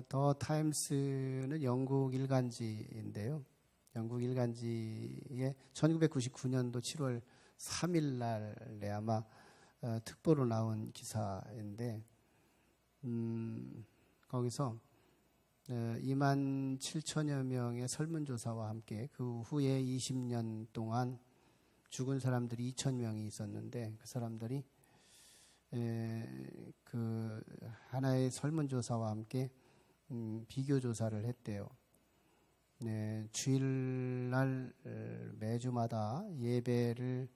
더 타임스는 영국 일간지인데요. 영국 일간지에 1999년도 7월 3일 날에 아마 특보로 나온 기사인데, 거기서 2만 7천여 명의 설문조사와 함께 그 후에 20년 동안 죽은 사람들이 2천 명이 있었는데, 그 사람들이 그 하나의 설문조사와 함께 비교조사를 했대요. 네, 주일날 매주마다 예배를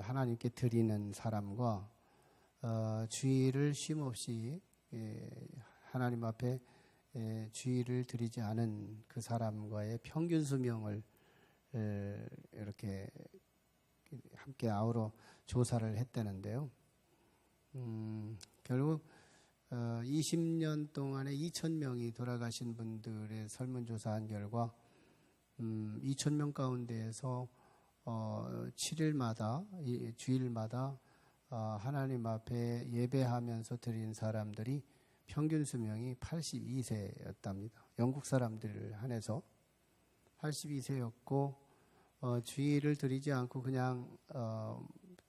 하나님께 드리는 사람과 주일을 쉼없이 하나님 앞에 주일을 드리지 않은 그 사람과의 평균 수명을 이렇게 함께 아우러 조사를 했다는데요. 결국 20년 동안에 2,000명이 돌아가신 분들의 설문조사한 결과 2,000명 가운데에서 7일마다 주일마다 하나님 앞에 예배하면서 드린 사람들이 평균 수명이 82세였답니다. 영국 사람들을 한해서 82세였고 주일을 드리지 않고 그냥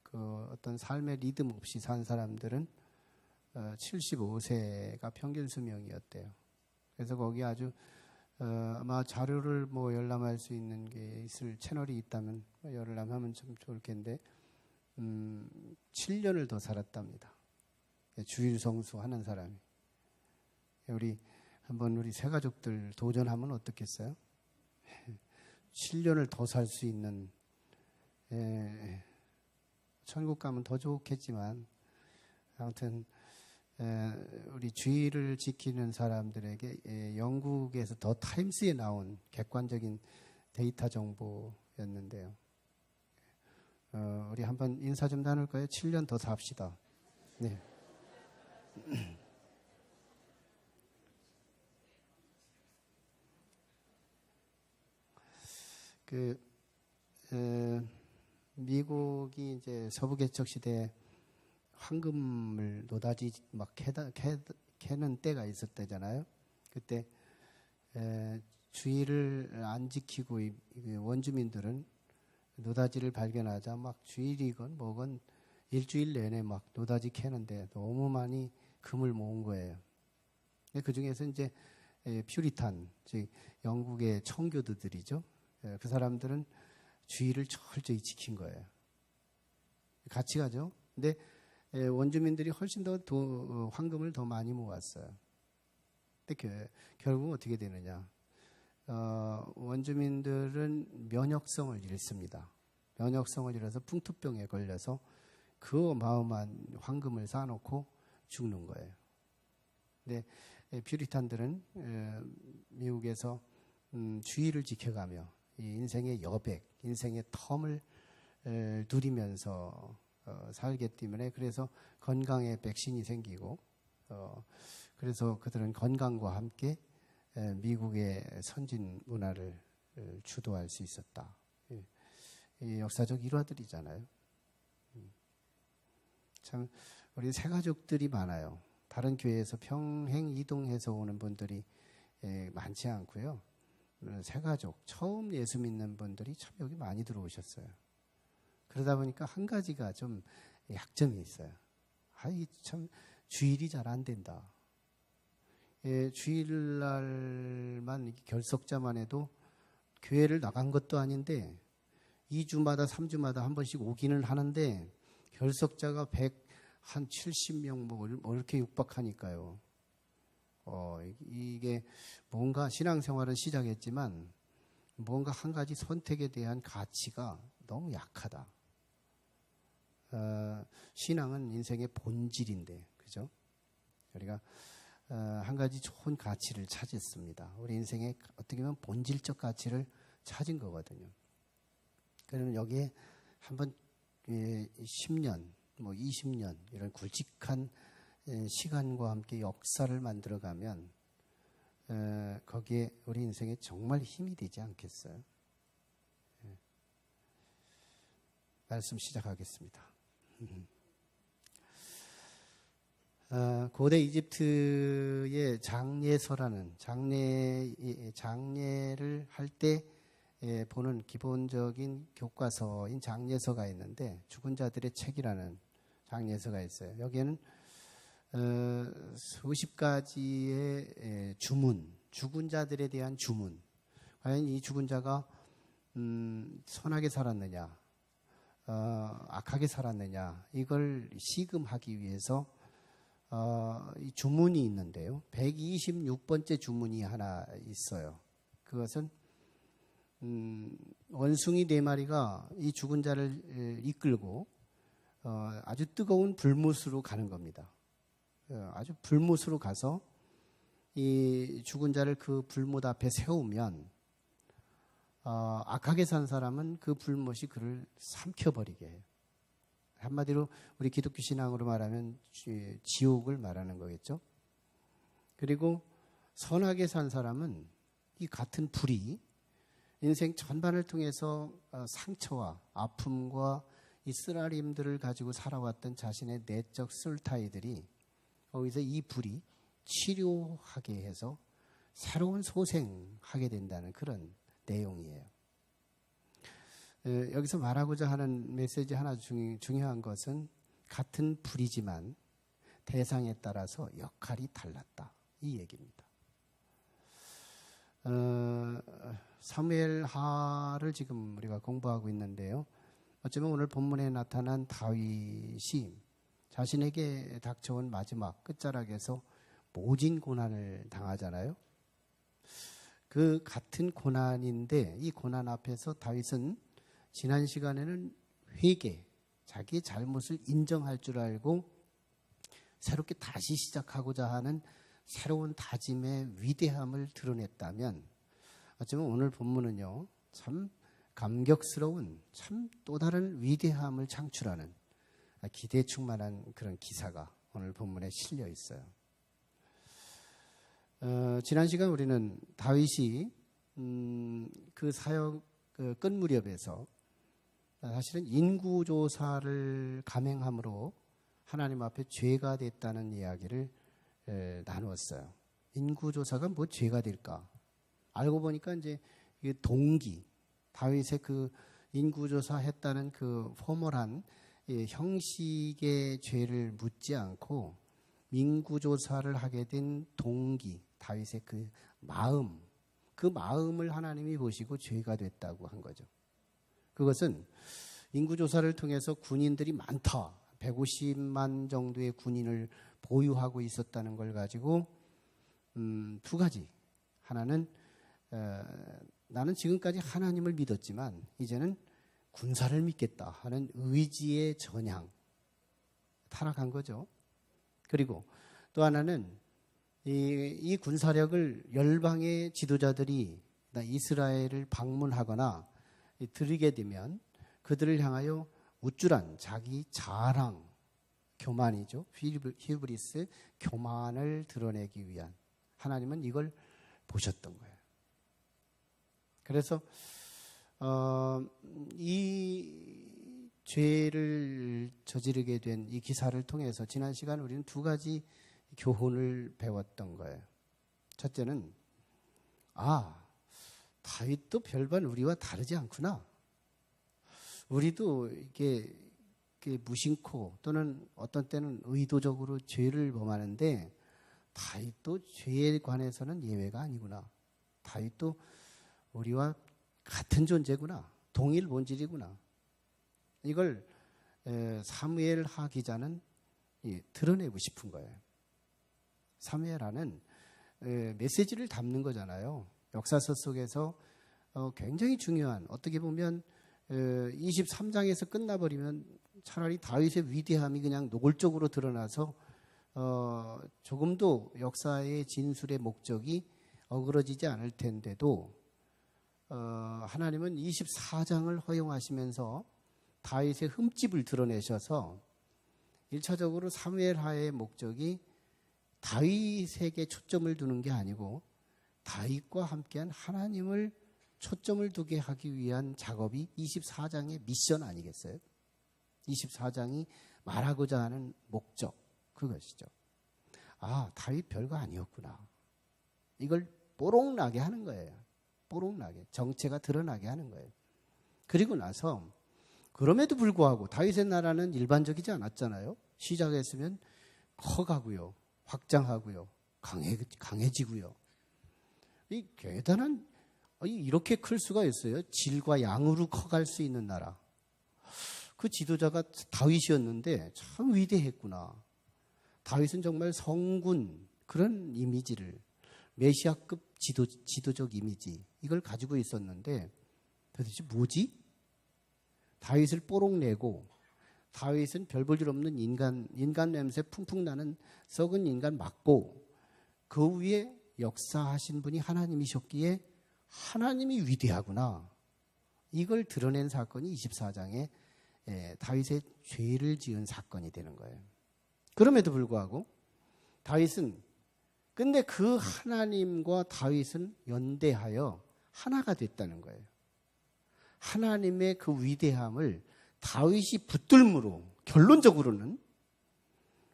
그 어떤 삶의 리듬 없이 산 사람들은 75세가 평균 수명이었대요. 그래서 거기 아주 아마 자료를 뭐 열람할 수 있는 게 있을 채널이 있다면 열람하면 좀 좋을 텐데 7년을 더 살았답니다. 주일 성수하는 사람이. 우리 한번 우리 새 가족들 도전하면 어떻겠어요? 7년을 더 살 수 있는, 천국 가면 더 좋겠지만 아무튼 우리 주일을 지키는 사람들에게 영국에서 더 타임스에 나온 객관적인 데이터 정보였는데요. 우리 한번 인사 좀 나눌까요? 7년 더 삽시다. 네. 미국이 이제 서부개척 시대에 황금을 노다지 막 캐는 때가 있었대잖아요. 그때 주일을 안 지키고 원주민들은 노다지를 발견하자 막 주일이건 뭐건 일주일 내내 막 노다지 캐는데 너무 많이 금을 모은 거예요. 그 중에서 이제 퓨리탄, 즉 영국의 청교도들이죠. 그 사람들은 주일을 철저히 지킨 거예요. 같이 가죠. 근데 원주민들이 훨씬 더 황금을 더 많이 모았어요. 근데 결국 어떻게 되느냐? 원주민들은 면역성을 잃습니다. 면역성을 잃어서 풍토병에 걸려서 그 어마어마한 황금을 쌓아놓고 죽는 거예요. 근데 퓨리탄들은 미국에서 주의를 지켜가며 이 인생의 여백, 인생의 텀을 누리면서 살기 때문에 그래서 건강에 백신이 생기고 그래서 그들은 건강과 함께 미국의 선진 문화를 주도할 수 있었다. 이 역사적 일화들이잖아요. 참 우리 새 가족들이 많아요. 다른 교회에서 평행 이동해서 오는 분들이 많지 않고요. 새 가족, 처음 예수 믿는 분들이 참 여기 많이 들어오셨어요. 그러다 보니까 한 가지가 좀 약점이 있어요. 이 참 주일이 잘 안 된다. 주일날만 결석자만 해도 교회를 나간 것도 아닌데 2주마다 3주마다 한 번씩 오기는 하는데 결석자가 170명 뭐 이렇게 육박하니까요. 이게 뭔가 신앙생활은 시작했지만 뭔가 한 가지 선택에 대한 가치가 너무 약하다. 신앙은 인생의 본질인데, 그죠? 우리가 한 가지 좋은 가치를 찾았습니다. 우리 인생의 어떻게 보면 본질적 가치를 찾은 거거든요. 그러면 여기에 한번 10년, 뭐 20년 이런 굵직한 시간과 함께 역사를 만들어가면 거기에 우리 인생에 정말 힘이 되지 않겠어요? 말씀 시작하겠습니다. 고대 이집트의 장례서라는 장례를 할 때 보는 기본적인 교과서인 장례서가 있는데 죽은 자들의 책이라는 장례서가 있어요. 여기에는 수십 가지의 주문, 죽은 자들에 대한 주문, 과연 이 죽은 자가 선하게 살았느냐, 악하게 살았느냐, 이걸 시금하기 위해서 이 주문이 있는데요. 126번째 주문이 하나 있어요. 그것은 원숭이 4마리가 이 죽은 자를 이끌고 아주 뜨거운 불못으로 가는 겁니다. 아주 불못으로 가서 이 죽은 자를 그 불못 앞에 세우면 악하게 산 사람은 그 불못이 그를 삼켜버리게 해요. 한마디로 우리 기독교 신앙으로 말하면 지옥을 말하는 거겠죠. 그리고 선하게 산 사람은 이 같은 불이 인생 전반을 통해서 상처와 아픔과 이 쓰라림들을 가지고 살아왔던 자신의 내적 술타이들이 거기서 이 불이 치료하게 해서 새로운 소생하게 된다는 그런 내용이에요. 여기서 말하고자 하는 메시지 하나 중요한 것은 같은 불이지만 대상에 따라서 역할이 달랐다. 이 얘기입니다. 사무엘하를 지금 우리가 공부하고 있는데요. 어쩌면 오늘 본문에 나타난 다윗이 자신에게 닥쳐온 마지막 끝자락에서 모진 고난을 당하잖아요. 그 같은 고난인데 이 고난 앞에서 다윗은 지난 시간에는 회개, 자기의 잘못을 인정할 줄 알고 새롭게 다시 시작하고자 하는 새로운 다짐의 위대함을 드러냈다면 어쩌면 오늘 본문은요, 참 감격스러운 참 또 다른 위대함을 창출하는 기대에 충만한 그런 기사가 오늘 본문에 실려 있어요. 지난 시간 우리는 다윗이 그 사역 끝 무렵에서 사실은 인구조사를 감행함으로 하나님 앞에 죄가 됐다는 이야기를 나누었어요. 인구조사가 뭐 죄가 될까? 알고 보니까 이제 동기, 다윗의 그 인구조사 했다는 그 포멀한 형식의 죄를 묻지 않고 인구조사를 하게 된 동기, 다윗의 그 마음을 하나님이 보시고 죄가 됐다고 한 거죠. 그것은 인구조사를 통해서 군인들이 많다. 150만 정도의 군인을 보유하고 있었다는 걸 가지고 두 가지. 하나는 나는 지금까지 하나님을 믿었지만 이제는 군사를 믿겠다 하는 의지의 전향. 타락한 거죠. 그리고 또 하나는 이 군사력을 열방의 지도자들이 이스라엘을 방문하거나 들이게 되면 그들을 향하여 우쭐한 자기 자랑, 교만이죠. 히브리스 교만을 드러내기 위한 하나님은 이걸 보셨던 거예요. 그래서 이 죄를 저지르게 된 이 기사를 통해서 지난 시간 우리는 두 가지 교훈을 배웠던 거예요. 첫째는 다윗도 별반 우리와 다르지 않구나. 우리도 이게 무심코 또는 어떤 때는 의도적으로 죄를 범하는데 다윗도 죄에 관해서는 예외가 아니구나. 다윗도 우리와 같은 존재구나. 동일 본질이구나. 이걸 사무엘하 기자는 드러내고 싶은 거예요. 사무엘하는 메시지를 담는 거잖아요. 역사서 속에서 굉장히 중요한, 어떻게 보면 23장에서 끝나버리면 차라리 다윗의 위대함이 그냥 노골적으로 드러나서 조금도 역사의 진술의 목적이 어그러지지 않을 텐데도 하나님은 24장을 허용하시면서 다윗의 흠집을 드러내셔서 1차적으로 사무엘하의 목적이 다윗에게 초점을 두는 게 아니고 다윗과 함께한 하나님을 초점을 두게 하기 위한 작업이 24장의 미션 아니겠어요? 24장이 말하고자 하는 목적, 그것이죠. 아, 다윗 별거 아니었구나. 이걸 뽀록나게 하는 거예요. 뽀록나게. 정체가 드러나게 하는 거예요. 그리고 나서 그럼에도 불구하고 다윗의 나라는 일반적이지 않았잖아요. 시작했으면 커가고요. 확장하고요. 강해지고요. 이 대단한, 이렇게 클 수가 있어요. 질과 양으로 커갈 수 있는 나라. 그 지도자가 다윗이었는데 참 위대했구나. 다윗은 정말 성군, 그런 이미지를, 메시아급 지도적 이미지, 이걸 가지고 있었는데 도대체 뭐지? 다윗을 뽀록 내고, 다윗은 별 볼 일 없는 인간 냄새 풍풍 나는 썩은 인간 맞고, 그 위에 역사하신 분이 하나님이셨기에 하나님이 위대하구나. 이걸 드러낸 사건이 24장에 다윗의 죄를 지은 사건이 되는 거예요. 그럼에도 불구하고 다윗은, 근데 그 하나님과 다윗은 연대하여 하나가 됐다는 거예요. 하나님의 그 위대함을 다윗이 붙들므로, 결론적으로는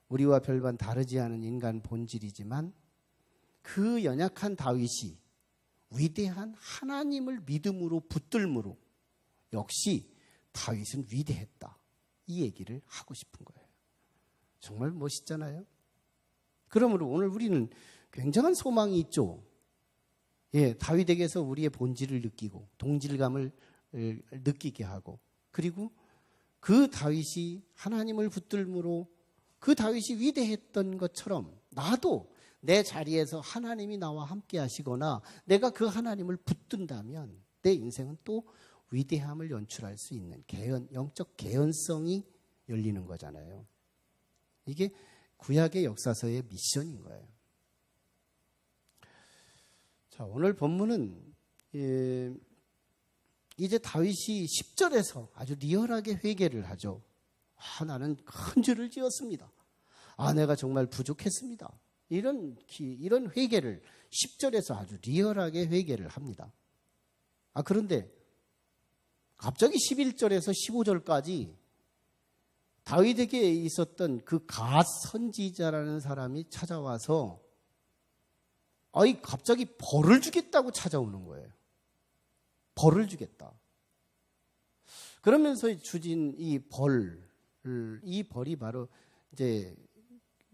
우리와 별반 다르지 않은 인간 본질이지만 그 연약한 다윗이 위대한 하나님을 믿음으로 붙들므로 역시 다윗은 위대했다. 이 얘기를 하고 싶은 거예요. 정말 멋있잖아요. 그러므로 오늘 우리는 굉장한 소망이 있죠. 다윗에게서 우리의 본질을 느끼고 동질감을 느끼게 하고, 그리고 그 다윗이 하나님을 붙들므로 그 다윗이 위대했던 것처럼 나도 내 자리에서 하나님이 나와 함께 하시거나 내가 그 하나님을 붙든다면 내 인생은 또 위대함을 연출할 수 있는 영적 개연성이 열리는 거잖아요. 이게 구약의 역사서의 미션인 거예요. 자, 오늘 본문은 이제 다윗이 10절에서 아주 리얼하게 회개를 하죠. 나는 큰 죄를 지었습니다. 내가 정말 부족했습니다. 이런 회개를 10절에서 아주 리얼하게 회개를 합니다. 그런데 갑자기 11절에서 15절까지 다윗에게 있었던 그 갓 선지자라는 사람이 찾아와서 갑자기 벌을 주겠다고 찾아오는 거예요. 벌을 주겠다. 그러면서 주진 이 벌이 바로 이제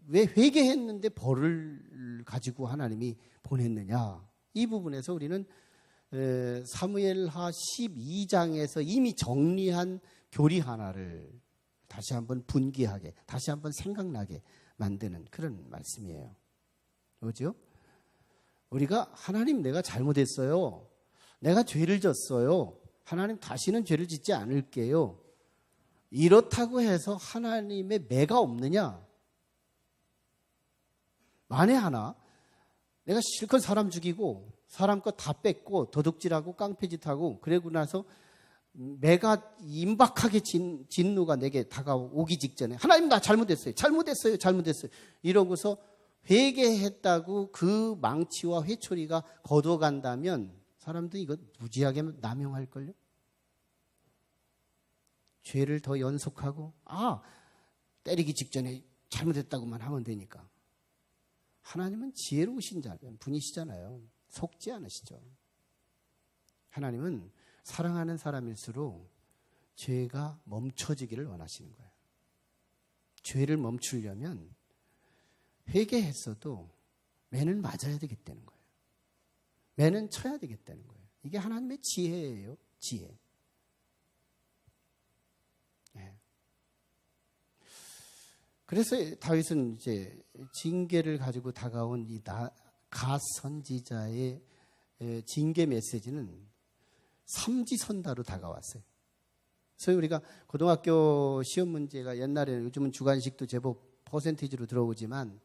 왜 회개했는데 벌을 가지고 하나님이 보냈느냐. 이 부분에서 우리는 사무엘하 12장에서 이미 정리한 교리 하나를 다시 한번 분기하게, 다시 한번 생각나게 만드는 그런 말씀이에요. 뭐죠? 우리가 하나님, 내가 잘못했어요. 내가 죄를 졌어요. 하나님, 다시는 죄를 짓지 않을게요. 이렇다고 해서 하나님의 매가 없느냐? 만에 하나 내가 실컷 사람 죽이고 사람 것 다 뺏고 도둑질하고 깡패짓하고 그러고 나서 매가 임박하게 진노가 내게 다가오기 직전에 하나님, 나 잘못했어요. 이러고서 회개했다고 그 망치와 회초리가 걷어간다면 사람들이 이거 무지하게 남용할걸요? 죄를 더 연속하고 때리기 직전에 잘못했다고만 하면 되니까. 하나님은 지혜로우신 분이시잖아요. 속지 않으시죠. 하나님은 사랑하는 사람일수록 죄가 멈춰지기를 원하시는 거예요. 죄를 멈추려면 회개했어도 매는 맞아야 되겠다는 거예요. 매는 쳐야 되겠다는 거예요. 이게 하나님의 지혜예요. 지혜. 네. 그래서 다윗은 이제 징계를 가지고 다가온 이 갓 선지자의 징계 메시지는 삼지선다로 다가왔어요. 소위 우리가 고등학교 시험 문제가 옛날에는, 요즘은 주관식도 제법 퍼센티지로 들어오지만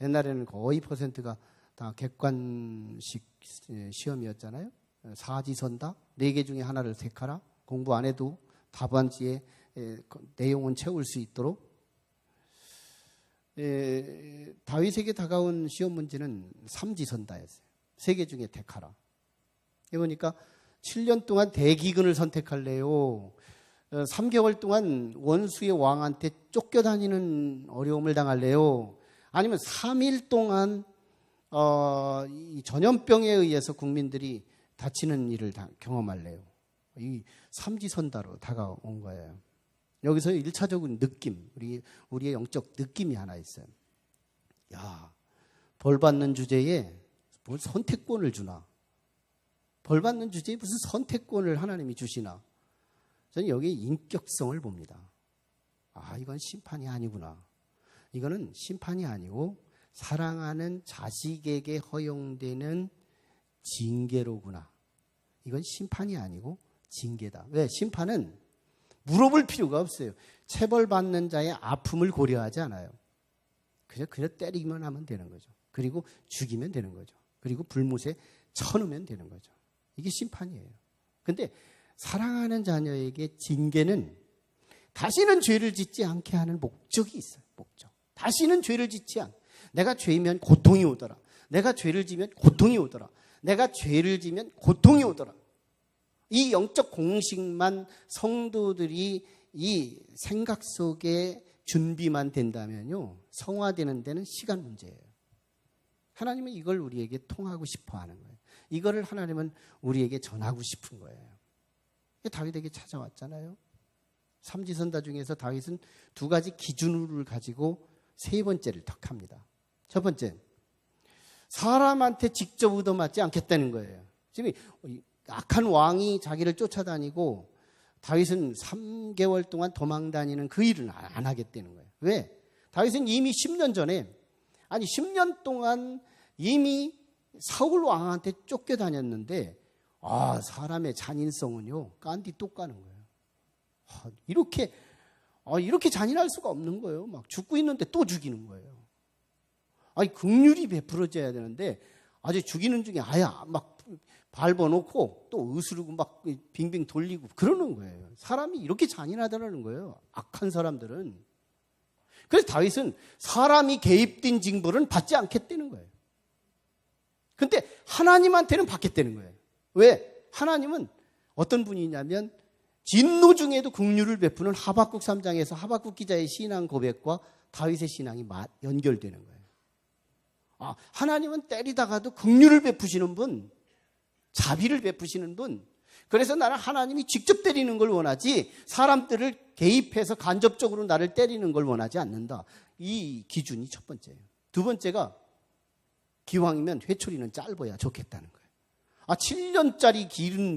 옛날에는 거의 퍼센트가 다 객관식 시험이었잖아요. 사지선다, 4개 중에 하나를 택하라. 공부 안 해도 답안지에 내용은 채울 수 있도록. 다윗에게 다가온 시험 문제는 삼지선다였어요. 3개 중에 택하라. 이러니까 7년 동안 대기근을 선택할래요? 3개월 동안 원수의 왕한테 쫓겨다니는 어려움을 당할래요? 아니면 3일 동안 이 전염병에 의해서 국민들이 다치는 일을 경험할래요. 이 삼지선다로 다가온 거예요. 여기서 1차적인 느낌, 우리의 영적 느낌이 하나 있어요. 야, 벌 받는 주제에 뭘 선택권을 주나? 벌 받는 주제에 무슨 선택권을 하나님이 주시나? 저는 여기에 인격성을 봅니다. 아, 이건 심판이 아니구나. 이거는 심판이 아니고 사랑하는 자식에게 허용되는 징계로구나. 이건 심판이 아니고 징계다. 왜? 심판은 물어볼 필요가 없어요. 체벌받는 자의 아픔을 고려하지 않아요. 그냥 때리기만 하면 되는 거죠. 그리고 죽이면 되는 거죠. 그리고 불못에 쳐넣으면 되는 거죠. 이게 심판이에요. 근데 사랑하는 자녀에게 징계는 다시는 죄를 짓지 않게 하는 목적이 있어요. 목적. 다시는 죄를 짓지 않. 내가 죄이면 고통이 오더라. 내가 죄를 지면 고통이 오더라. 내가 죄를 지면 고통이 오더라. 이 영적 공식만 성도들이 이 생각 속에 준비만 된다면요, 성화되는 데는 시간 문제예요. 하나님은 이걸 우리에게 통하고 싶어 하는 거예요. 이거를 하나님은 우리에게 전하고 싶은 거예요. 다윗에게 찾아왔잖아요. 삼지선다 중에서 다윗은 두 가지 기준을 가지고 세 번째를 턱합니다. 첫 번째, 사람한테 직접 얻어맞지 않겠다는 거예요. 지금 악한 왕이 자기를 쫓아다니고 다윗은 3개월 동안 도망다니는 그 일은 안 하겠다는 거예요. 왜? 다윗은 이미 10년 전에, 10년 동안 이미 사울 왕한테 쫓겨다녔는데, 사람의 잔인성은요, 깐디 똑 가는 거예요. 이렇게 잔인할 수가 없는 거예요. 막 죽고 있는데 또 죽이는 거예요. 긍휼이 베풀어져야 되는데, 아주 죽이는 중에 막 밟아놓고 또 으스르고 막 빙빙 돌리고 그러는 거예요. 사람이 이렇게 잔인하다는 거예요. 악한 사람들은. 그래서 다윗은 사람이 개입된 징벌은 받지 않겠다는 거예요. 근데 하나님한테는 받겠다는 거예요. 왜? 하나님은 어떤 분이냐면 진노 중에도 긍휼을 베푸는 하박국 3장에서 하박국 기자의 신앙 고백과 다윗의 신앙이 연결되는 거예요. 하나님은 때리다가도 긍휼을 베푸시는 분, 자비를 베푸시는 분. 그래서 나는 하나님이 직접 때리는 걸 원하지 사람들을 개입해서 간접적으로 나를 때리는 걸 원하지 않는다. 이 기준이 첫 번째예요. 두 번째가 기왕이면 회초리는 짧아야 좋겠다는 거예요. 7년짜리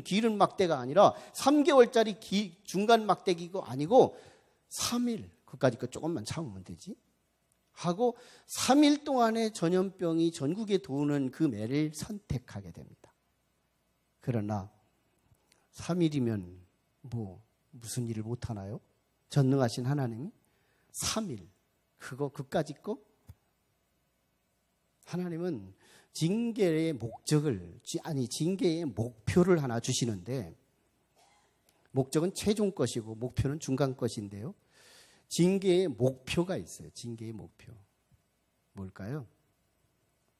길은 막대가 아니라 3개월짜리 중간 막대기가 아니고 3일, 그까짓 거 조금만 참으면 되지 하고 3일 동안의 전염병이 전국에 도는 그 매를 선택하게 됩니다. 그러나 3일이면 무슨 일을 못하나요? 전능하신 하나님이 3일, 그까짓 거? 하나님은 징계의 목표를 하나 주시는데, 목적은 최종 것이고 목표는 중간 것인데요. 징계의 목표가 있어요. 징계의 목표. 뭘까요?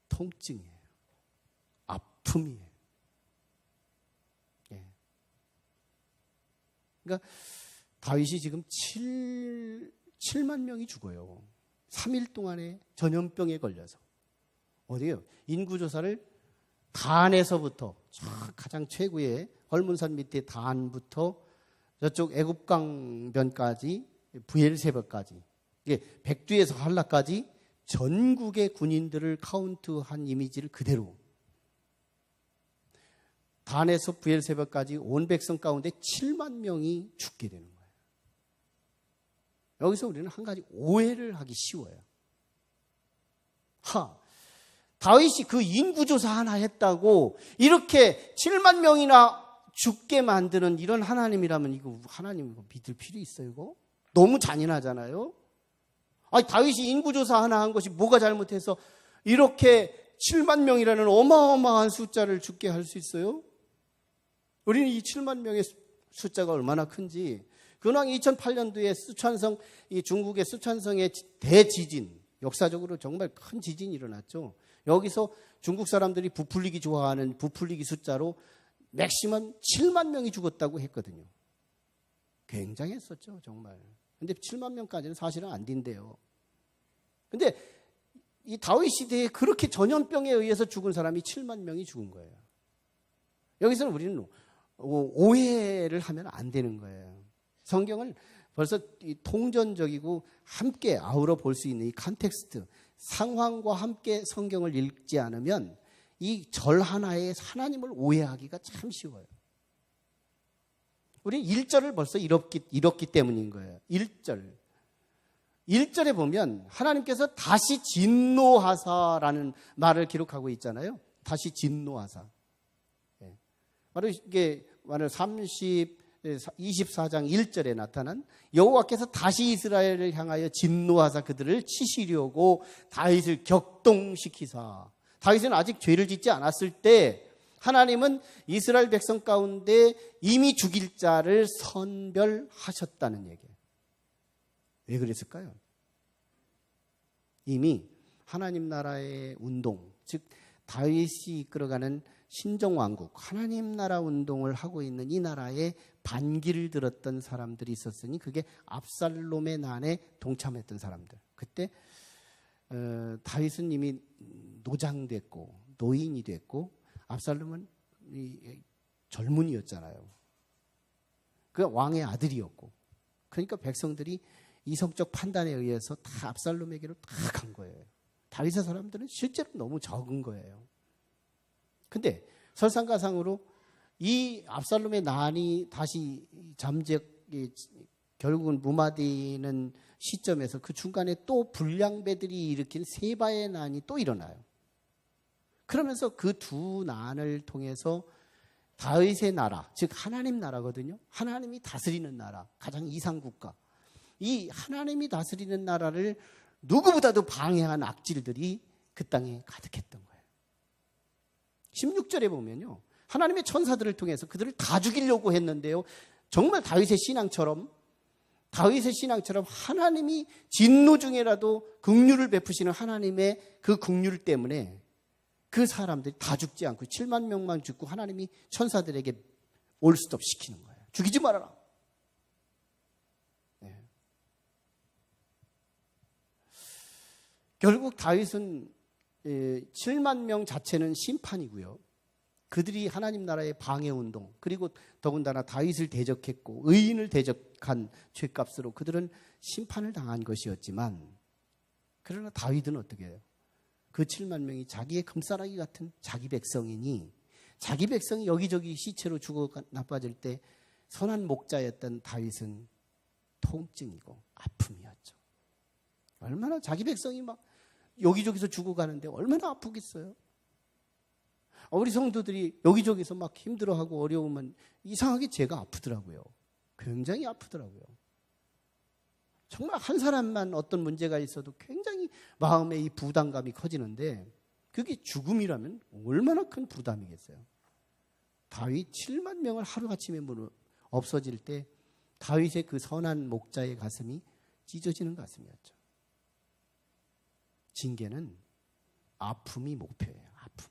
통증이에요. 아픔이에요. 그러니까 다윗이 지금 7만 명이 죽어요. 3일 동안에 전염병에 걸려서. 어디요? 인구조사를 단에서부터 가장 최고의 헐문산 밑에 단부터 저쪽 애굽강변까지 부엘세바까지, 백두에서 한라까지 전국의 군인들을 카운트한 이미지를 그대로, 단에서 부엘세바까지 온 백성 가운데 7만 명이 죽게 되는 거예요. 여기서 우리는 한 가지 오해를 하기 쉬워요. 다윗이 그 인구조사 하나 했다고 이렇게 7만 명이나 죽게 만드는 이런 하나님이라면 이거 하나님 이거 믿을 필요 있어요? 이거? 너무 잔인하잖아요. 다윗이 인구조사 하나 한 것이 뭐가 잘못해서 이렇게 7만 명이라는 어마어마한 숫자를 죽게 할 수 있어요? 우리는 이 7만 명의 숫자가 얼마나 큰지, 근황 2008년도에 스촨성, 이 중국의 스촨성의 대지진, 역사적으로 정말 큰 지진이 일어났죠. 여기서 중국 사람들이 부풀리기 좋아하는 부풀리기 숫자로 맥시멈 7만 명이 죽었다고 했거든요. 굉장했었죠, 정말. 근데 7만 명까지는 사실은 안 된대요. 근데 이 다윗 시대에 그렇게 전염병에 의해서 죽은 사람이 7만 명이 죽은 거예요. 여기서는 우리는 오해를 하면 안 되는 거예요. 성경을 벌써 통전적이고 함께 아우러 볼 수 있는 이 컨텍스트, 상황과 함께 성경을 읽지 않으면 이 절 하나에 하나님을 오해하기가 참 쉬워요. 우리 1절을 벌써 잃었기 때문인 거예요. 1절에 보면 하나님께서 다시 진노하사라는 말을 기록하고 있잖아요. 다시 진노하사. 바로 이게 24장 1절에 나타난 여호와께서 다시 이스라엘을 향하여 진노하사 그들을 치시려고 다윗을 격동시키사. 다윗은 아직 죄를 짓지 않았을 때 하나님은 이스라엘 백성 가운데 이미 죽일 자를 선별하셨다는 얘기예요. 왜 그랬을까요? 이미 하나님 나라의 운동, 즉 다윗이 이끌어가는 신정왕국, 하나님 나라 운동을 하고 있는 이 나라에 반기를 들었던 사람들이 있었으니 그게 압살롬의 난에 동참했던 사람들. 그때 다윗은 이미 노장됐고 노인이 됐고 압살롬은 젊은이였잖아요. 그 왕의 아들이었고, 그러니까 백성들이 이성적 판단에 의해서 다 압살롬에게로 다 간 거예요. 다윗의 사람들은 실제로 너무 적은 거예요. 근데 설상가상으로 이 압살롬의 난이 다시 결국은 무마되는 시점에서 그 중간에 또 불량배들이 일으킨 세바의 난이 또 일어나요. 그러면서 그 두 난을 통해서 다윗의 나라, 즉 하나님 나라거든요. 하나님이 다스리는 나라, 가장 이상국가. 이 하나님이 다스리는 나라를 누구보다도 방해한 악질들이 그 땅에 가득했던 거예요. 16절에 보면요, 하나님의 천사들을 통해서 그들을 다 죽이려고 했는데요, 정말 다윗의 신앙처럼 하나님이 진노 중에라도 긍휼을 베푸시는 하나님의 그 긍휼 때문에 그 사람들이 다 죽지 않고 7만 명만 죽고 하나님이 천사들에게 올스톱 시키는 거예요. 죽이지 말아라. 네. 결국 다윗은 7만 명 자체는 심판이고요. 그들이 하나님 나라의 방해운동, 그리고 더군다나 다윗을 대적했고 의인을 대적한 죄값으로 그들은 심판을 당한 것이었지만, 그러나 다윗은 어떻게 해요? 그 7만 명이 자기의 금싸라기 같은 자기 백성이니, 자기 백성이 여기저기 시체로 죽어 나빠질 때 선한 목자였던 다윗은 통증이고 아픔이었죠. 얼마나 자기 백성이 막 여기저기서 죽어가는데 얼마나 아프겠어요. 우리 성도들이 여기저기서 막 힘들어하고 어려우면 이상하게 제가 아프더라고요. 굉장히 아프더라고요. 정말 한 사람만 어떤 문제가 있어도 굉장히 마음에 이 부담감이 커지는데, 그게 죽음이라면 얼마나 큰 부담이겠어요. 다윗 7만 명을 하루아침에 없어질 때 다윗의 그 선한 목자의 가슴이 찢어지는 가슴이었죠. 징계는 아픔이 목표예요. 아픔.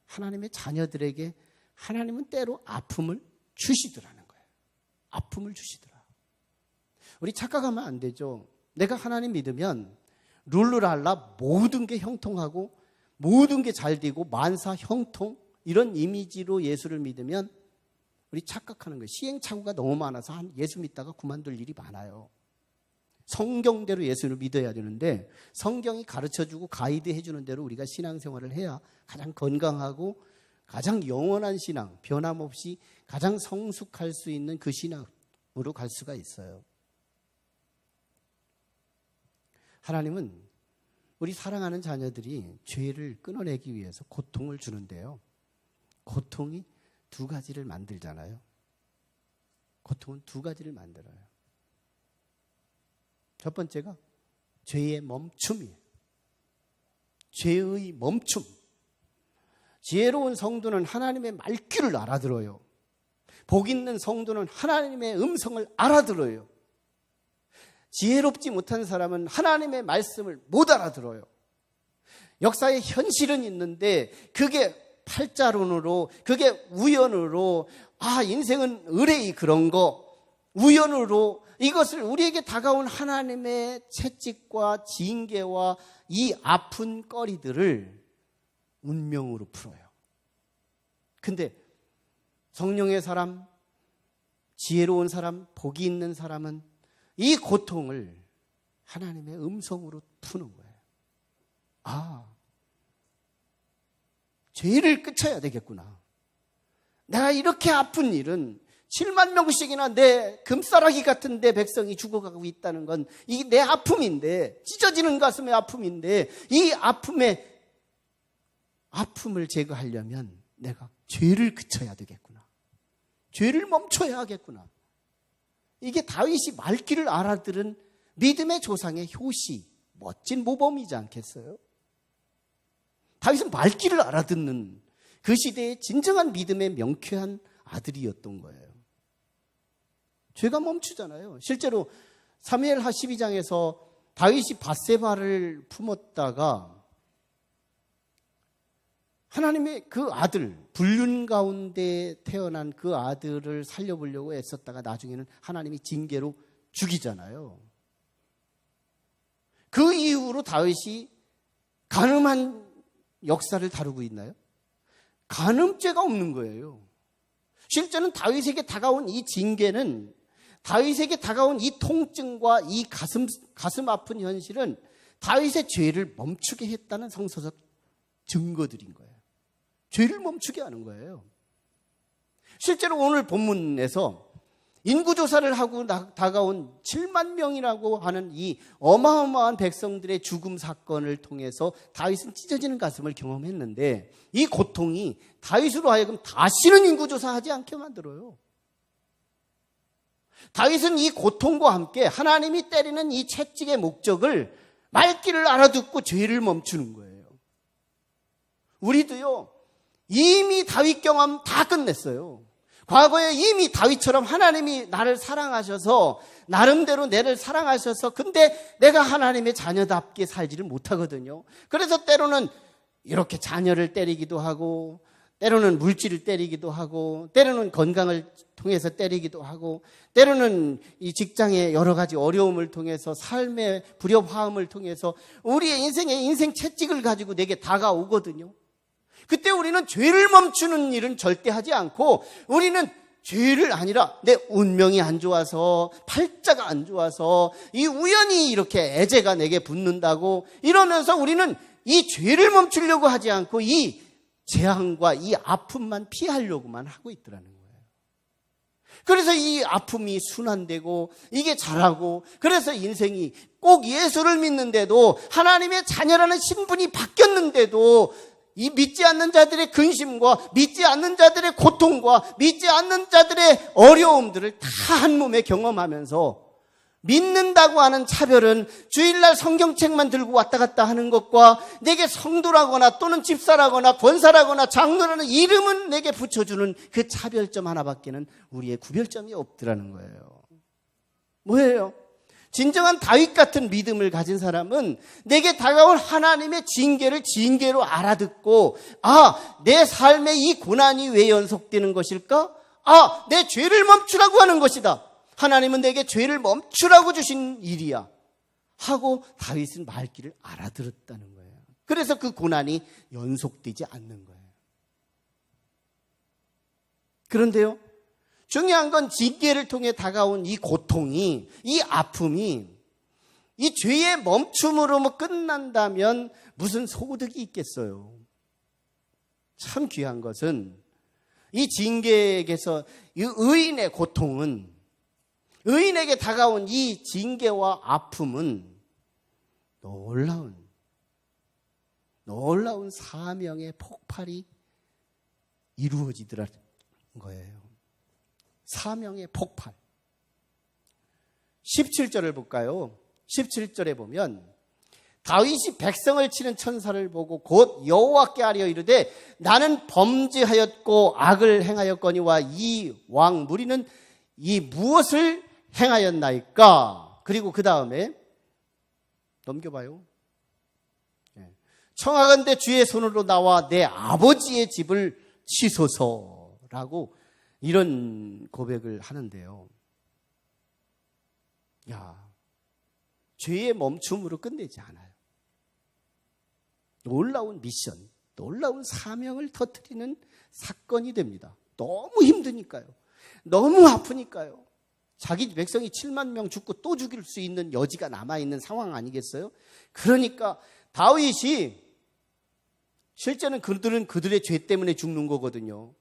하나님의 자녀들에게 하나님은 때로 아픔을 주시더라는 거예요. 아픔을 주시더라. 우리 착각하면 안 되죠. 내가 하나님 믿으면 룰루랄라 모든 게 형통하고 모든 게 잘 되고 만사 형통, 이런 이미지로 예수를 믿으면 우리 착각하는 거예요. 시행착오가 너무 많아서 예수 믿다가 그만둘 일이 많아요. 성경대로 예수를 믿어야 되는데, 성경이 가르쳐주고 가이드해주는 대로 우리가 신앙생활을 해야 가장 건강하고 가장 영원한 신앙, 변함없이 가장 성숙할 수 있는 그 신앙으로 갈 수가 있어요. 하나님은 우리 사랑하는 자녀들이 죄를 끊어내기 위해서 고통을 주는데요, 고통이 두 가지를 만들잖아요. 고통은 두 가지를 만들어요. 첫 번째가 죄의 멈춤이에요. 죄의 멈춤. 지혜로운 성도는 하나님의 말귀를 알아들어요. 복 있는 성도는 하나님의 음성을 알아들어요. 지혜롭지 못한 사람은 하나님의 말씀을 못 알아들어요. 역사의 현실은 있는데 그게 팔자론으로, 그게 우연으로, 인생은 의뢰이 그런 거, 우연으로 이것을 우리에게 다가온 하나님의 채찍과 징계와 이 아픈 거리들을 운명으로 풀어요. 근데 성령의 사람, 지혜로운 사람, 복이 있는 사람은 이 고통을 하나님의 음성으로 푸는 거예요. 아, 죄를 끊어야 되겠구나. 내가 이렇게 아픈 일은 7만 명씩이나 내 금싸라기 같은 내 백성이 죽어가고 있다는 건 이게 내 아픔인데, 찢어지는 가슴의 아픔인데, 이 아픔을 제거하려면 내가 죄를 그쳐야 되겠구나. 죄를 멈춰야 하겠구나. 이게 다윗이 말귀를 알아들은 믿음의 조상의 효시, 멋진 모범이지 않겠어요? 다윗은 말귀를 알아듣는 그 시대의 진정한 믿음의 명쾌한 아들이었던 거예요. 죄가 멈추잖아요. 실제로 사무엘하 12장에서 다윗이 밧세바를 품었다가 하나님의 그 아들, 불륜 가운데 태어난 그 아들을 살려보려고 애썼다가 나중에는 하나님이 징계로 죽이잖아요. 그 이후로 다윗이 간음한 역사를 다루고 있나요? 간음죄가 없는 거예요. 실제는 다윗에게 다가온 이 징계는, 다윗에게 다가온 이 통증과 이 가슴 아픈 현실은 다윗의 죄를 멈추게 했다는 성서적 증거들인 거예요. 죄를 멈추게 하는 거예요. 실제로 오늘 본문에서 인구조사를 하고 다가온 7만 명이라고 하는 이 어마어마한 백성들의 죽음 사건을 통해서 다윗은 찢어지는 가슴을 경험했는데, 이 고통이 다윗으로 하여금 다시는 인구조사하지 않게 만들어요. 다윗은 이 고통과 함께 하나님이 때리는 이 채찍의 목적을 말귀를 알아듣고 죄를 멈추는 거예요. 우리도요, 이미 다윗 경험 다 끝냈어요. 과거에 이미 다윗처럼 하나님이 나를 사랑하셔서, 나름대로 나를 사랑하셔서, 근데 내가 하나님의 자녀답게 살지를 못하거든요. 그래서 때로는 이렇게 자녀를 때리기도 하고, 때로는 물질을 때리기도 하고, 때로는 건강을 통해서 때리기도 하고, 때로는 이 직장의 여러 가지 어려움을 통해서, 삶의 불협화음을 통해서 우리의 인생 채찍을 가지고 내게 다가오거든요. 그때 우리는 죄를 멈추는 일은 절대 하지 않고, 우리는 죄를 아니라 내 운명이 안 좋아서, 팔자가 안 좋아서, 이 우연히 이렇게 애제가 내게 붙는다고 이러면서 우리는 이 죄를 멈추려고 하지 않고 이 재앙과 이 아픔만 피하려고만 하고 있더라는 거예요. 그래서 이 아픔이 순환되고 이게 자라고, 그래서 인생이 꼭 예수를 믿는데도, 하나님의 자녀라는 신분이 바뀌었는데도 이 믿지 않는 자들의 근심과 믿지 않는 자들의 고통과 믿지 않는 자들의 어려움들을 다 한 몸에 경험하면서, 믿는다고 하는 차별은 주일날 성경책만 들고 왔다 갔다 하는 것과 내게 성도라거나 또는 집사라거나 권사라거나 장로라는 이름은 내게 붙여주는 그 차별점 하나밖에는 우리의 구별점이 없더라는 거예요. 뭐예요? 진정한 다윗 같은 믿음을 가진 사람은 내게 다가올 하나님의 징계를 징계로 알아듣고, 아, 내 삶에 이 고난이 왜 연속되는 것일까? 아, 내 죄를 멈추라고 하는 것이다. 하나님은 내게 죄를 멈추라고 주신 일이야 하고 다윗은 말귀를 알아들었다는 거예요. 그래서 그 고난이 연속되지 않는 거예요. 그런데요, 중요한 건 징계를 통해 다가온 이 고통이, 이 아픔이 이 죄의 멈춤으로 끝난다면 무슨 소득이 있겠어요? 참 귀한 것은 이 징계에게서 이 의인의 고통은, 의인에게 다가온 이 징계와 아픔은 놀라운 사명의 폭발이 이루어지더라는 거예요. 사명의 폭발. 17절을 볼까요? 17절에 보면 다윗이 백성을 치는 천사를 보고 곧 여호와께 아뢰어 이르되 나는 범죄하였고 악을 행하였거니와 이 왕 무리는 이 무엇을 행하였나이까? 그리고 그 다음에 넘겨봐요. 청하건대 주의 손으로 나와 내 아버지의 집을 치소서라고 이런 고백을 하는데요. 야, 죄의 멈춤으로 끝내지 않아요. 놀라운 미션, 놀라운 사명을 터뜨리는 사건이 됩니다. 너무 힘드니까요. 너무 아프니까요. 자기 백성이 7만 명 죽고 또 죽일 수 있는 여지가 남아있는 상황 아니겠어요? 그러니까 다윗이 실제는 그들은 그들의 죄 때문에 죽는 거거든요.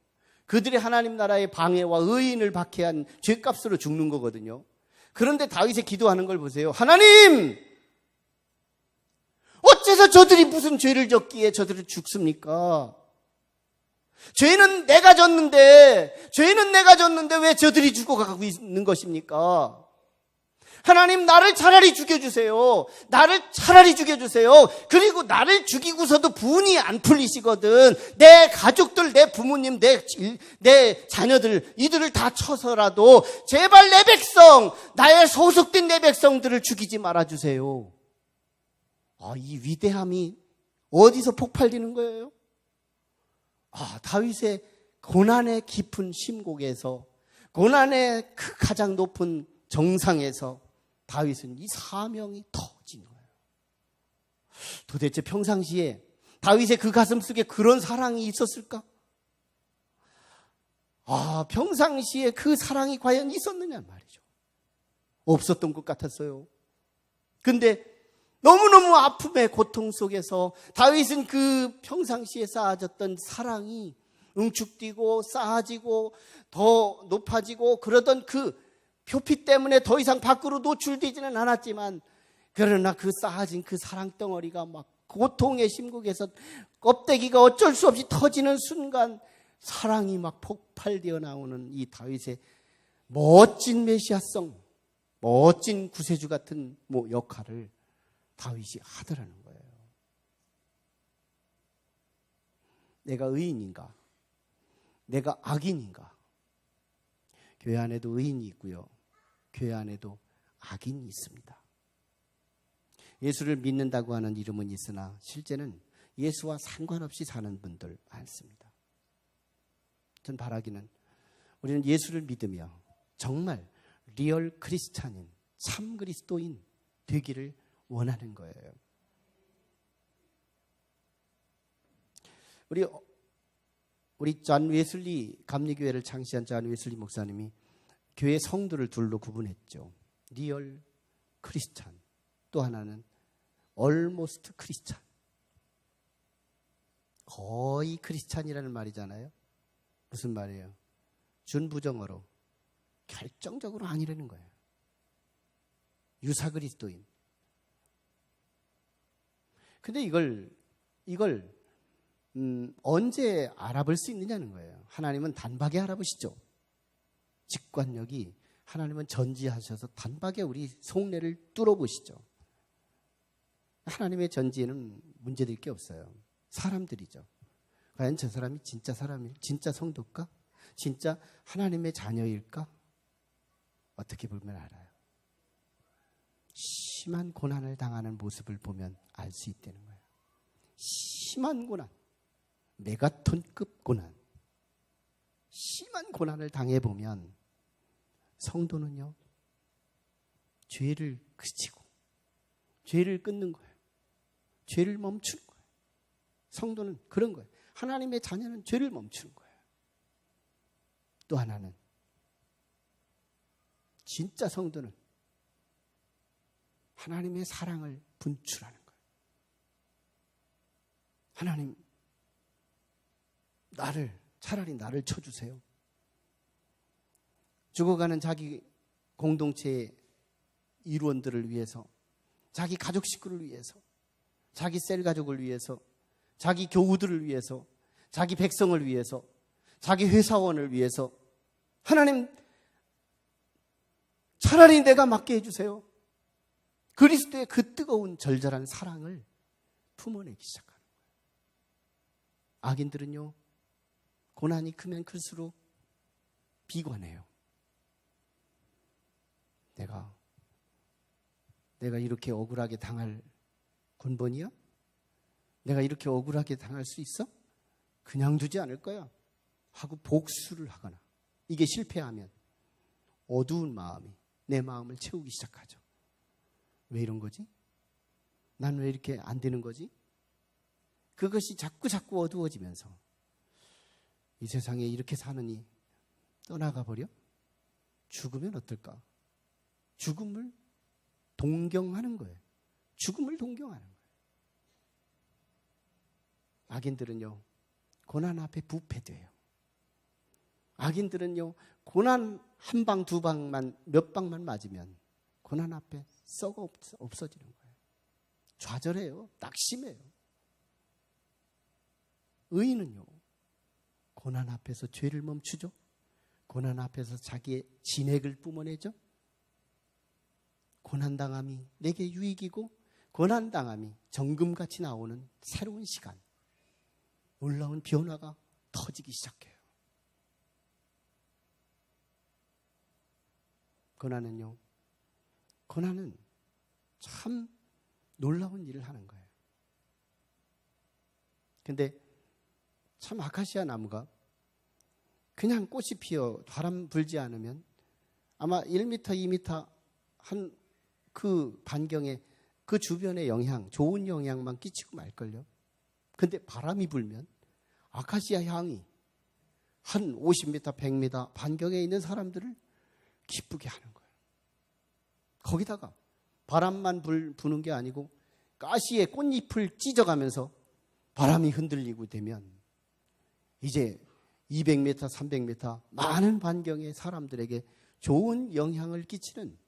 그들의 하나님 나라의 방해와 의인을 박해한 죄값으로 죽는 거거든요. 그런데 다윗이 기도하는 걸 보세요. 하나님! 어째서 저들이 무슨 죄를 졌기에 저들을 죽습니까? 죄는 내가 졌는데 왜 저들이 죽어가고 있는 것입니까? 하나님, 나를 차라리 죽여주세요. 나를 차라리 죽여주세요. 그리고 나를 죽이고서도 분이 안 풀리시거든. 내 가족들, 내 부모님, 내 자녀들, 이들을 다 쳐서라도 제발 내 백성, 나의 소속된 내 백성들을 죽이지 말아주세요. 이 위대함이 어디서 폭발되는 거예요? 다윗의 고난의 깊은 심곡에서, 고난의 그 가장 높은 정상에서 다윗은 이 사명이 터진 거예요. 도대체 평상시에 다윗의 그 가슴 속에 그런 사랑이 있었을까? 평상시에 그 사랑이 과연 있었느냐 말이죠. 없었던 것 같았어요. 근데 너무너무 아픔의 고통 속에서 다윗은 그 평상시에 쌓아졌던 사랑이 응축되고 쌓아지고 더 높아지고 그러던 그 표피 때문에 더 이상 밖으로 노출되지는 않았지만, 그러나 그 쌓아진 그 사랑 덩어리가 막 고통의 심국에서 껍데기가 어쩔 수 없이 터지는 순간 사랑이 막 폭발되어 나오는 이 다윗의 멋진 메시아성, 멋진 구세주 같은 역할을 다윗이 하더라는 거예요. 내가 의인인가? 내가 악인인가? 교회 안에도 의인이 있고요. 교회 안에도 악인이 있습니다. 예수를 믿는다고 하는 이름은 있으나 실제는 예수와 상관없이 사는 분들 많습니다. 전 바라기는 우리는 예수를 믿으며 정말 리얼 크리스찬인, 참 그리스도인 되기를 원하는 거예요. 우리 존 웨슬리 감리교회를 창시한 존 웨슬리 목사님이 교회 성도를 둘로 구분했죠. 리얼 크리스찬, 또 하나는 almost 크리스찬. 거의 크리스찬이라는 말이잖아요. 무슨 말이에요? 준부정어로 결정적으로 아니라는 거예요. 유사 그리스도인. 근데 이걸 언제 알아볼 수 있느냐는 거예요. 하나님은 단박에 알아보시죠. 직관력이, 하나님은 전지하셔서 단박에 우리 속내를 뚫어보시죠. 하나님의 전지에는 문제될 게 없어요. 사람들이죠. 과연 저 사람이 진짜 진짜 성도일까? 진짜 하나님의 자녀일까? 어떻게 보면 알아요. 심한 고난을 당하는 모습을 보면 알 수 있다는 거예요. 심한 고난, 메가톤급 고난, 심한 고난을 당해보면 성도는요, 죄를 그치고 죄를 끊는 거예요. 죄를 멈추는 거예요. 성도는 그런 거예요. 하나님의 자녀는 죄를 멈추는 거예요. 또 하나는 진짜 성도는 하나님의 사랑을 분출하는 거예요. 하나님, 차라리 나를 쳐주세요. 죽어가는 자기 공동체의 일원들을 위해서, 자기 가족 식구를 위해서, 자기 셀 가족을 위해서, 자기 교우들을 위해서, 자기 백성을 위해서, 자기 회사원을 위해서, 하나님, 차라리 내가 맡게 해주세요. 그리스도의 그 뜨거운 절절한 사랑을 품어내기 시작하는 거예요. 악인들은요, 고난이 크면 클수록 비관해요. 내가 이렇게 억울하게 당할 군번이야? 내가 이렇게 억울하게 당할 수 있어? 그냥 두지 않을 거야 하고 복수를 하거나, 이게 실패하면 어두운 마음이, 내 마음을 채우기 시작하죠. 왜 이런 거지? 난 왜 이렇게 안 되는 거지? 그것이 자꾸 어두워지면서 이 세상에 이렇게 사느니 떠나가 버려? 죽으면 어떨까? 죽음을 동경하는 거예요. 죽음을 동경하는 거예요. 악인들은요, 고난 앞에 부패돼요. 악인들은요, 고난 한 방, 두 방만, 몇 방만 맞으면 고난 앞에 썩어 없어지는 거예요. 좌절해요. 낙심해요. 의인은요, 고난 앞에서 죄를 멈추죠. 고난 앞에서 자기의 진액을 뿜어내죠. 고난당함이 내게 유익이고 고난당함이 정금같이 나오는 새로운 시간, 놀라운 변화가 터지기 시작해요. 고난은 참 놀라운 일을 하는 거예요. 근데 참 아카시아 나무가 그냥 꽃이 피어 바람 불지 않으면 아마 1m, 2m 한 그 반경에 그 주변의 영향, 좋은 영향만 끼치고 말걸요. 근데 바람이 불면 아카시아 향이 한 50m, 100m 반경에 있는 사람들을 기쁘게 하는 거예요. 거기다가 바람만 부는 게 아니고 가시의 꽃잎을 찢어가면서 바람이 흔들리고 되면 이제 200m, 300m 많은 반경의 사람들에게 좋은 영향을 끼치는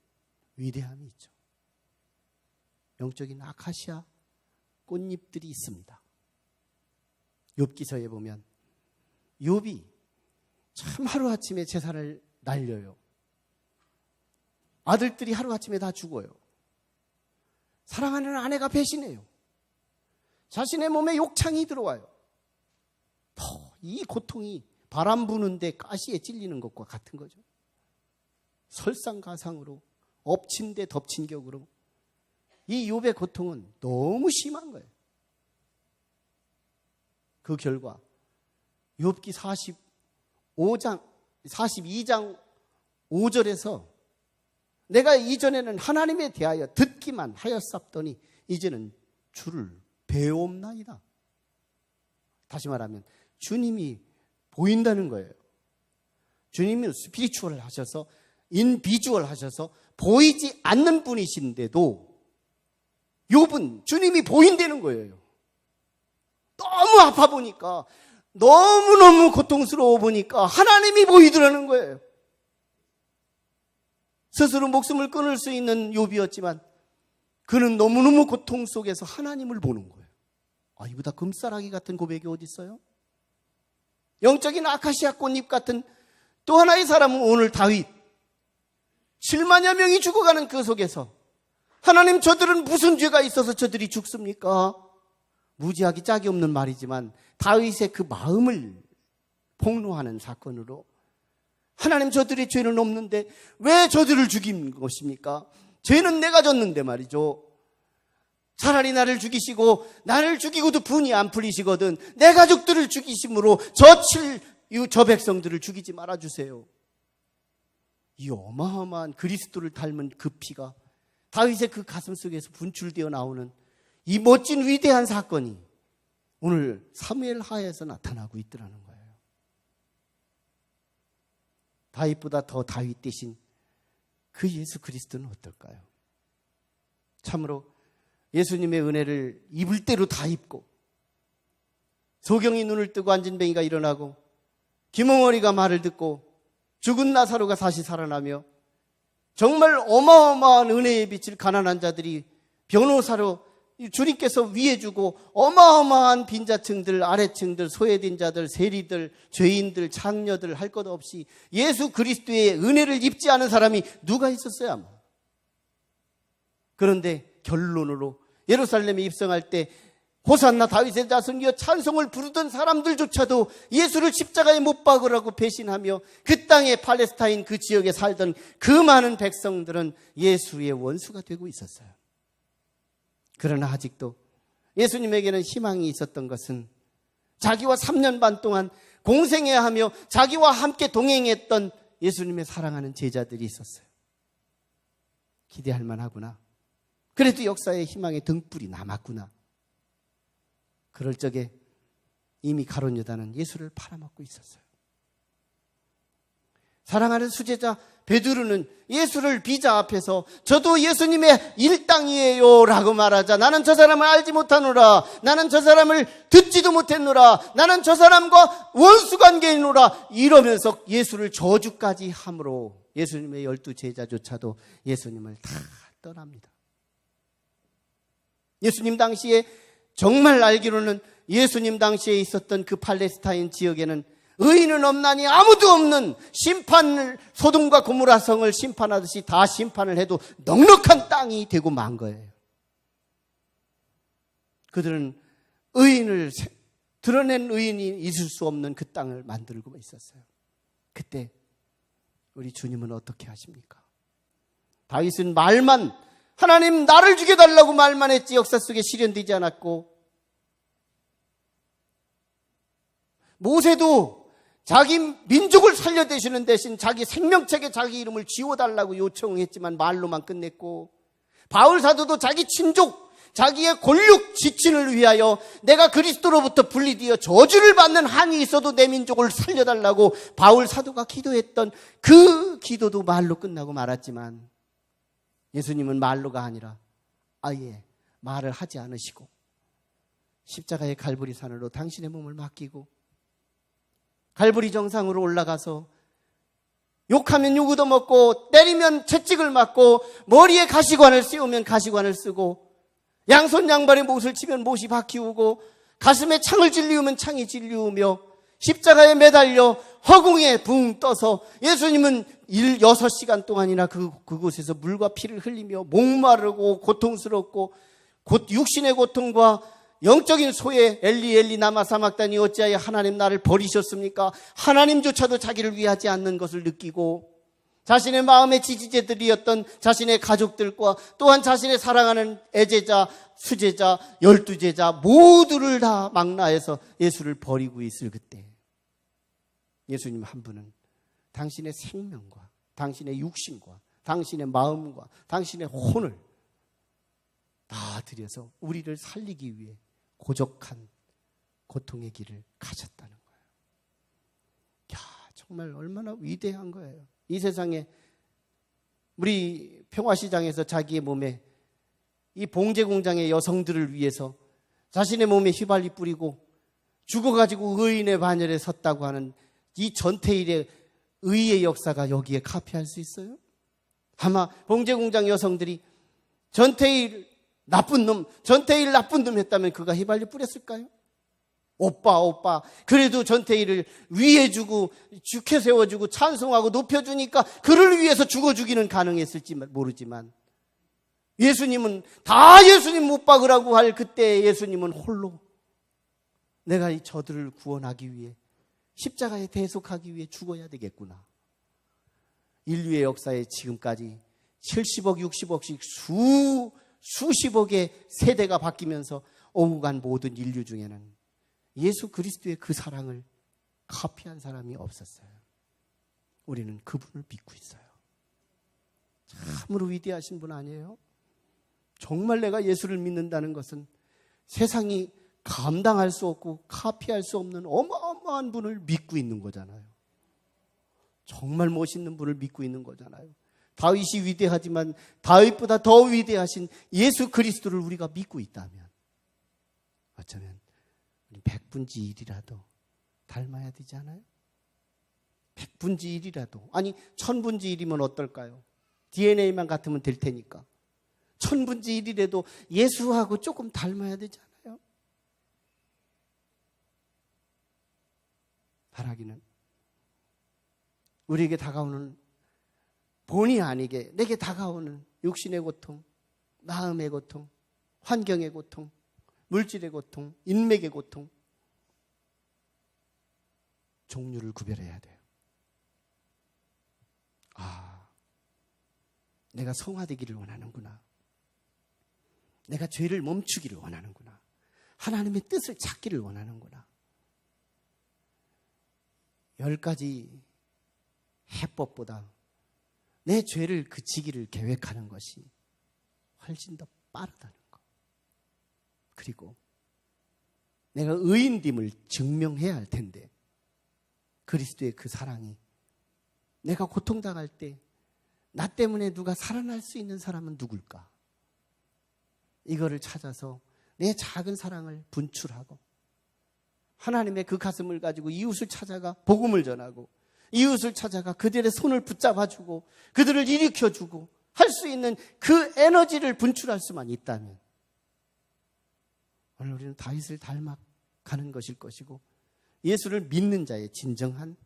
위대함이 있죠. 영적인 아카시아 꽃잎들이 있습니다. 욥기서에 보면 욥이 참 하루아침에 재산을 날려요. 아들들이 하루아침에 다 죽어요. 사랑하는 아내가 배신해요. 자신의 몸에 욕창이 들어와요. 이 고통이 바람 부는데 가시에 찔리는 것과 같은 거죠. 설상가상으로 엎친 데 덮친 격으로 이 욥의 고통은 너무 심한 거예요. 그 결과 욥기 42장 5절에서 내가 이전에는 하나님에 대하여 듣기만 하였사더니 이제는 주를 배옵나이다. 다시 말하면 주님이 보인다는 거예요. 주님이 스피리추얼 하셔서 인비주얼 하셔서 보이지 않는 분이신데도 욥은 주님이 보인다는 거예요. 너무 아파 보니까, 너무너무 고통스러워 보니까 하나님이 보이더라는 거예요. 스스로 목숨을 끊을 수 있는 욥이었지만 그는 너무너무 고통 속에서 하나님을 보는 거예요. 이보다 금싸라기 같은 고백이 어디 있어요? 영적인 아카시아 꽃잎 같은 또 하나의 사람은 오늘 다윗. 7만여 명이 죽어가는 그 속에서 하나님, 저들은 무슨 죄가 있어서 저들이 죽습니까? 무지하기 짝이 없는 말이지만 다윗의 그 마음을 폭로하는 사건으로 하나님, 저들의 죄는 없는데 왜 저들을 죽인 것입니까? 죄는 내가 졌는데 말이죠. 차라리 나를 죽이시고 나를 죽이고도 분이 안 풀리시거든 내 가족들을 죽이심으로 저 백성들을 죽이지 말아주세요. 이 어마어마한 그리스도를 닮은 그 피가 다윗의 그 가슴 속에서 분출되어 나오는 이 멋진 위대한 사건이 오늘 사무엘 하에서 나타나고 있더라는 거예요. 다윗보다 더 다윗 대신 그 예수 그리스도는 어떨까요? 참으로 예수님의 은혜를 입을 대로 다 입고 소경이 눈을 뜨고 앉은 뱅이가 일어나고 김홍어리가 말을 듣고 죽은 나사로가 다시 살아나며 정말 어마어마한 은혜의 빛을 가난한 자들이 변호사로 주님께서 위해 주고 어마어마한 빈자층들, 아래층들, 소외된 자들, 세리들, 죄인들, 창녀들 할 것 없이 예수 그리스도의 은혜를 입지 않은 사람이 누가 있었어요 아마. 그런데 결론으로 예루살렘에 입성할 때 호산나 다윗의 자손이여 찬송을 부르던 사람들조차도 예수를 십자가에 못 박으라고 배신하며 그 땅에 팔레스타인 그 지역에 살던 그 많은 백성들은 예수의 원수가 되고 있었어요. 그러나 아직도 예수님에게는 희망이 있었던 것은 자기와 3년 반 동안 공생해야 하며 자기와 함께 동행했던 예수님의 사랑하는 제자들이 있었어요. 기대할 만하구나. 그래도 역사의 희망의 등불이 남았구나. 그럴 적에 이미 가룟 유다는 예수를 팔아먹고 있었어요. 사랑하는 수제자 베드로는 예수를 비자 앞에서 저도 예수님의 일당이에요 라고 말하자 나는 저 사람을 알지 못하노라. 나는 저 사람을 듣지도 못했노라. 나는 저 사람과 원수관계이노라. 이러면서 예수를 저주까지 함으로 예수님의 12 제자조차도 예수님을 다 떠납니다. 예수님 당시에 정말 알기로는 예수님 당시에 있었던 그 팔레스타인 지역에는 의인은 없나니 아무도 없는 심판을 소돔과 고모라 성을 심판하듯이 다 심판을 해도 넉넉한 땅이 되고 만 거예요. 그들은 의인을 드러낸 의인이 있을 수 없는 그 땅을 만들고 있었어요. 그때 우리 주님은 어떻게 하십니까? 다윗은 말만 하나님 나를 죽여달라고 말만 했지 역사 속에 실현되지 않았고 모세도 자기 민족을 살려내시는 대신 자기 생명책에 자기 이름을 지워달라고 요청했지만 말로만 끝냈고 바울 사도도 자기 친족, 자기의 권력 지친을 위하여 내가 그리스도로부터 분리되어 저주를 받는 한이 있어도 내 민족을 살려달라고 바울 사도가 기도했던 그 기도도 말로 끝나고 말았지만 예수님은 말로가 아니라 아예 말을 하지 않으시고 십자가의 갈보리 산으로 당신의 몸을 맡기고 갈보리 정상으로 올라가서 욕하면 욕 얻어먹고 때리면 채찍을 맞고 머리에 가시관을 씌우면 가시관을 쓰고 양손 양발에 못을 치면 못이 바퀴우고 가슴에 창을 질리우면 창이 질리우며 십자가에 매달려 허공에 붕 떠서 예수님은 6시간 동안이나 그곳에서 물과 피를 흘리며 목마르고 고통스럽고 육신의 고통과 영적인 소외 엘리 엘리 나마 사막다니 어찌하여 하나님 나를 버리셨습니까? 하나님조차도 자기를 위하지 않는 것을 느끼고 자신의 마음의 지지자들이었던 자신의 가족들과 또한 자신의 사랑하는 애제자, 수제자, 12제자 모두를 다 망라해서 예수를 버리고 있을 그때 예수님 한 분은 당신의 생명과 당신의 육신과 당신의 마음과 당신의 혼을 다 들여서 우리를 살리기 위해 고적한 고통의 길을 가셨다는 거예요. 야, 정말 얼마나 위대한 거예요. 이 세상에 우리 평화시장에서 자기의 몸에 이 봉제 공장의 여성들을 위해서 자신의 몸에 휘발유 뿌리고 죽어가지고 의인의 반열에 섰다고 하는 이 전태일의 의의 역사가 여기에 카피할 수 있어요? 아마 봉제 공장 여성들이 전태일 나쁜 놈 했다면 그가 휘발유 뿌렸을까요? 오빠 그래도 전태일을 위해주고 죽게 세워주고 찬송하고 높여주니까 그를 위해서 죽어주기는 가능했을지 모르지만 예수님은 다 예수님 못 박으라고 할 그때 예수님은 홀로 내가 이 저들을 구원하기 위해 십자가에 대속하기 위해 죽어야 되겠구나. 인류의 역사에 지금까지 70억 60억씩 수십억의 세대가 바뀌면서 오고 간 모든 인류 중에는 예수 그리스도의 그 사랑을 카피한 사람이 없었어요. 우리는 그분을 믿고 있어요. 참으로 위대하신 분 아니에요? 정말 내가 예수를 믿는다는 것은 세상이 감당할 수 없고 카피할 수 없는 어마어마한 분을 믿고 있는 거잖아요. 정말 멋있는 분을 믿고 있는 거잖아요. 다윗이 위대하지만 다윗보다 더 위대하신 예수 그리스도를 우리가 믿고 있다면 어쩌면 우리 100분지 1이라도 닮아야 되지 않아요? 100분지 1이라도 아니 1000분지 1이면 어떨까요? DNA만 같으면 될 테니까 1000분지 1이라도 예수하고 조금 닮아야 되지 않아요? 바라기는 우리에게 다가오는 본의 아니게 내게 다가오는 육신의 고통, 마음의 고통, 환경의 고통, 물질의 고통, 인맥의 고통 종류를 구별해야 돼요. 아, 내가 성화되기를 원하는구나. 내가 죄를 멈추기를 원하는구나. 하나님의 뜻을 찾기를 원하는구나. 10가지 해법보다 내 죄를 그치기를 계획하는 것이 훨씬 더 빠르다는 것. 그리고 내가 의인됨을 증명해야 할 텐데 그리스도의 그 사랑이 내가 고통당할 때 나 때문에 누가 살아날 수 있는 사람은 누굴까? 이거를 찾아서 내 작은 사랑을 분출하고 하나님의 그 가슴을 가지고 이웃을 찾아가 복음을 전하고 이웃을 찾아가 그들의 손을 붙잡아주고 그들을 일으켜주고 할 수 있는 그 에너지를 분출할 수만 있다면 오늘 우리는 다윗을 닮아가는 것일 것이고 예수를 믿는 자의 진정한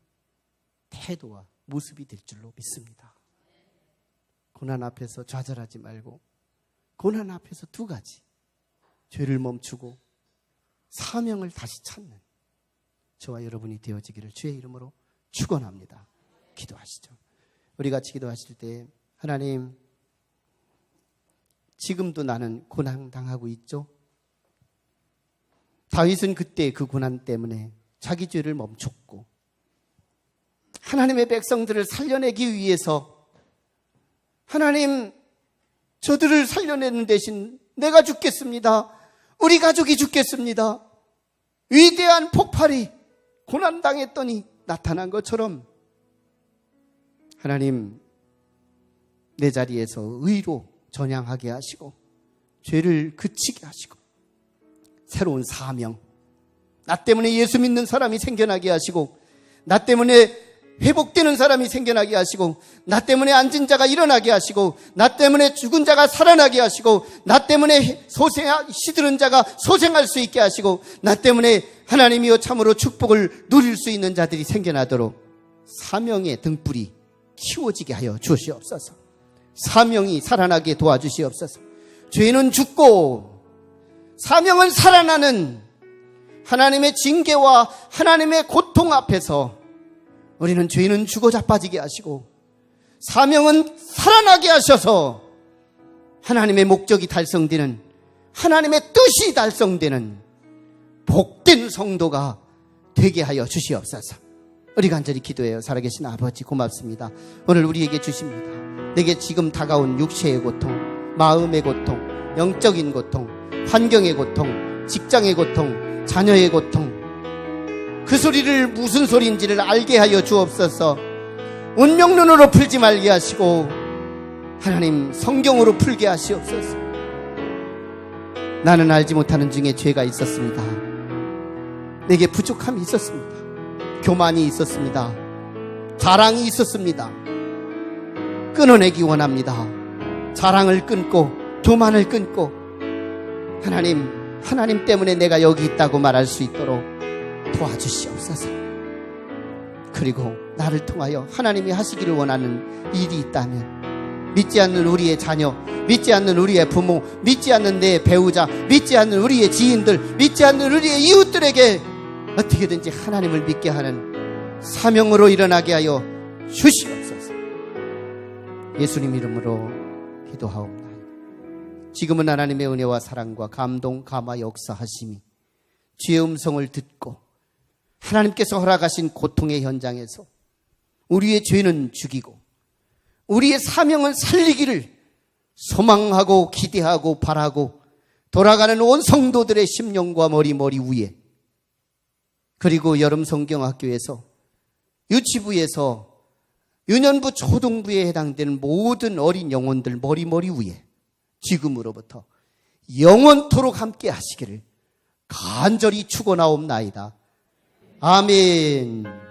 태도와 모습이 될 줄로 믿습니다. 고난 앞에서 좌절하지 말고 고난 앞에서 두 가지, 죄를 멈추고 사명을 다시 찾는 저와 여러분이 되어지기를 주의 이름으로 축원합니다. 기도하시죠. 우리 같이 기도하실 때 하나님, 지금도 나는 고난당하고 있죠. 다윗은 그때 그 고난 때문에 자기 죄를 멈췄고 하나님의 백성들을 살려내기 위해서 하나님, 저들을 살려내는 대신 내가 죽겠습니다. 우리 가족이 죽겠습니다. 위대한 폭발이 고난당했더니 나타난 것처럼 하나님, 내 자리에서 의로 전향하게 하시고 죄를 그치게 하시고 새로운 사명, 나 때문에 예수 믿는 사람이 생겨나게 하시고 나 때문에 회복되는 사람이 생겨나게 하시고 나 때문에 앉은 자가 일어나게 하시고 나 때문에 죽은 자가 살아나게 하시고 나 때문에 시들은 자가 소생할 수 있게 하시고 나 때문에 하나님이여 참으로 축복을 누릴 수 있는 자들이 생겨나도록 사명의 등불이 키워지게 하여 주시옵소서. 사명이 살아나게 도와주시옵소서. 죄는 죽고 사명은 살아나는 하나님의 징계와 하나님의 고통 앞에서 우리는 죄는 죽어 자빠지게 하시고 사명은 살아나게 하셔서 하나님의 목적이 달성되는, 하나님의 뜻이 달성되는 복된 성도가 되게 하여 주시옵소서. 우리 간절히 기도해요. 살아계신 아버지 고맙습니다. 오늘 우리에게 주십니다. 내게 지금 다가온 육체의 고통, 마음의 고통, 영적인 고통, 환경의 고통, 직장의 고통, 자녀의 고통, 그 소리를 무슨 소리인지를 알게 하여 주옵소서. 운명론으로 풀지 말게 하시고 하나님 성경으로 풀게 하시옵소서. 나는 알지 못하는 중에 죄가 있었습니다. 내게 부족함이 있었습니다. 교만이 있었습니다. 자랑이 있었습니다. 끊어내기 원합니다. 자랑을 끊고 교만을 끊고 하나님 때문에 내가 여기 있다고 말할 수 있도록 도와주시옵소서. 그리고 나를 통하여 하나님이 하시기를 원하는 일이 있다면 믿지 않는 우리의 자녀, 믿지 않는 우리의 부모, 믿지 않는 내 배우자, 믿지 않는 우리의 지인들, 믿지 않는 우리의 이웃들에게 어떻게든지 하나님을 믿게 하는 사명으로 일어나게 하여 주시옵소서. 예수님 이름으로 기도하옵나이다. 지금은 하나님의 은혜와 사랑과 감동, 감화, 역사하심이 주의 음성을 듣고 하나님께서 허락하신 고통의 현장에서 우리의 죄는 죽이고 우리의 사명은 살리기를 소망하고 기대하고 바라고 돌아가는 온 성도들의 심령과 머리 위에, 그리고 여름 성경학교에서 유치부에서 유년부 초등부에 해당되는 모든 어린 영혼들 머리 위에 지금으로부터 영원토록 함께 하시기를 간절히 축원하옵나이다. 아멘.